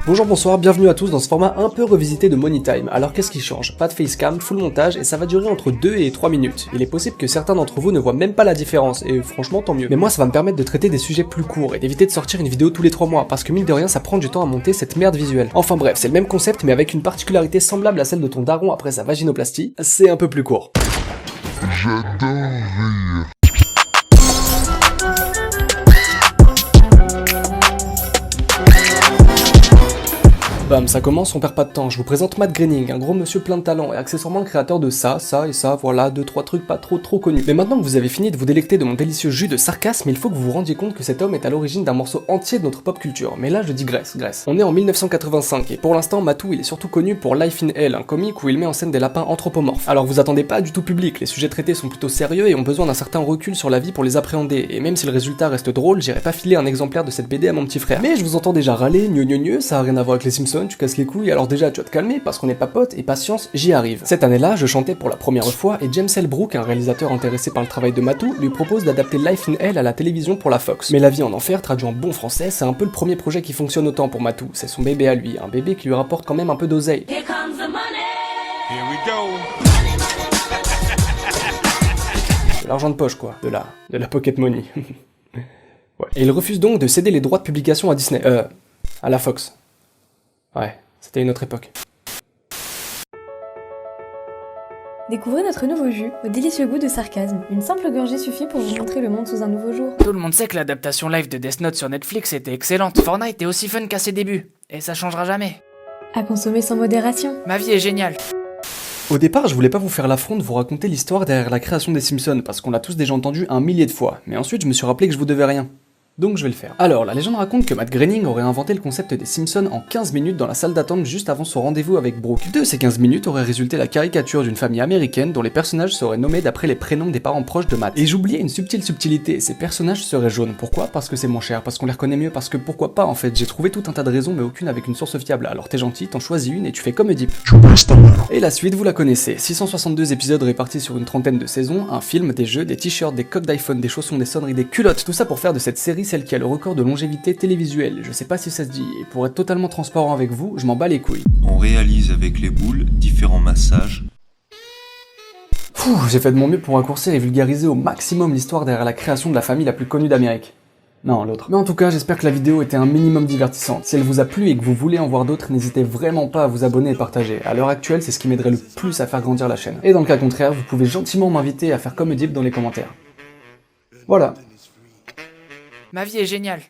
Bonjour, bonsoir, bienvenue à tous dans ce format un peu revisité de Money Time. Alors qu'est-ce qui change? Pas de facecam, full montage et ça va durer entre 2 et 3 minutes. Il est possible que certains d'entre vous ne voient même pas la différence et franchement tant mieux. Mais moi ça va me permettre de traiter des sujets plus courts et d'éviter de sortir une vidéo tous les 3 mois parce que mine de rien ça prend du temps à monter cette merde visuelle. Enfin bref, c'est le même concept mais avec une particularité semblable à celle de ton daron après sa vaginoplastie, c'est un peu plus court. J'adore rire. Bam, ça commence, on perd pas de temps. Je vous présente Matt Groening, un gros monsieur plein de talent et accessoirement le créateur de ça et ça, voilà, 2-3 trucs pas trop connus. Mais maintenant que vous avez fini de vous délecter de mon délicieux jus de sarcasme, il faut que vous vous rendiez compte que cet homme est à l'origine d'un morceau entier de notre pop culture. Mais là, je digresse. On est en 1985 et pour l'instant, Matou, il est surtout connu pour Life in Hell, un comique où il met en scène des lapins anthropomorphes. Alors vous attendez pas du tout public, les sujets traités sont plutôt sérieux et ont besoin d'un certain recul sur la vie pour les appréhender. Et même si le résultat reste drôle, j'irai pas filer un exemplaire de cette BD à mon petit frère. Mais je vous entends déjà râler, ça a rien à voir avec les Simpsons, tu casses les couilles. Alors déjà tu vas te calmer parce qu'on est pas potes et patience, j'y arrive. Cette année-là, je chantais pour la première fois et James L. Brooke, un réalisateur intéressé par le travail de Matou, lui propose d'adapter Life in Hell à la télévision pour la Fox. Mais La vie en enfer, traduit en bon français, c'est un peu le premier projet qui fonctionne autant pour Matou. C'est son bébé à lui, un bébé qui lui rapporte quand même un peu d'oseille. Here comes the money. Here we go. De l'argent de poche quoi, de la pocket money. Ouais. Et il refuse donc de céder les droits de publication à Disney, à la Fox. Ouais, c'était une autre époque. Découvrez notre nouveau jus au délicieux goût de sarcasme. Une simple gorgée suffit pour vous montrer le monde sous un nouveau jour. Tout le monde sait que l'adaptation live de Death Note sur Netflix était excellente. Fortnite est aussi fun qu'à ses débuts. Et ça changera jamais. À consommer sans modération. Ma vie est géniale. Au départ, je voulais pas vous faire l'affront de vous raconter l'histoire derrière la création des Simpsons, parce qu'on l'a tous déjà entendu 1 millier de fois. Mais ensuite, je me suis rappelé que je vous devais rien. Donc je vais le faire. Alors, la légende raconte que Matt Groening aurait inventé le concept des Simpsons en 15 minutes dans la salle d'attente juste avant son rendez-vous avec Brooke. De ces 15 minutes aurait résulté la caricature d'une famille américaine dont les personnages seraient nommés d'après les prénoms des parents proches de Matt. Et j'oubliais une subtile subtilité, ces personnages seraient jaunes. Pourquoi? Parce que c'est moins cher, parce qu'on les reconnaît mieux, parce que pourquoi pas en fait. J'ai trouvé tout un tas de raisons mais aucune avec une source fiable. Alors t'es gentil, t'en choisis une et tu fais comme Oedipe. Et la suite, vous la connaissez. 662 épisodes répartis sur une trentaine de saisons, un film, des jeux, des t-shirts, des coques d'iPhone, des chaussons, des sonneries, des culottes. Tout ça pour faire de cette série celle qui a le record de longévité télévisuelle. Je sais pas si ça se dit, et pour être totalement transparent avec vous, je m'en bats les couilles. On réalise avec les boules différents massages. J'ai fait de mon mieux pour raccourcir et vulgariser au maximum l'histoire derrière la création de la famille la plus connue d'Amérique. Non, l'autre. Mais en tout cas, j'espère que la vidéo était un minimum divertissante. Si elle vous a plu et que vous voulez en voir d'autres, n'hésitez vraiment pas à vous abonner et partager. À l'heure actuelle, c'est ce qui m'aiderait le plus à faire grandir la chaîne. Et dans le cas contraire, vous pouvez gentiment m'inviter à faire comme Oedipe dans les commentaires. Voilà. Ma vie est géniale.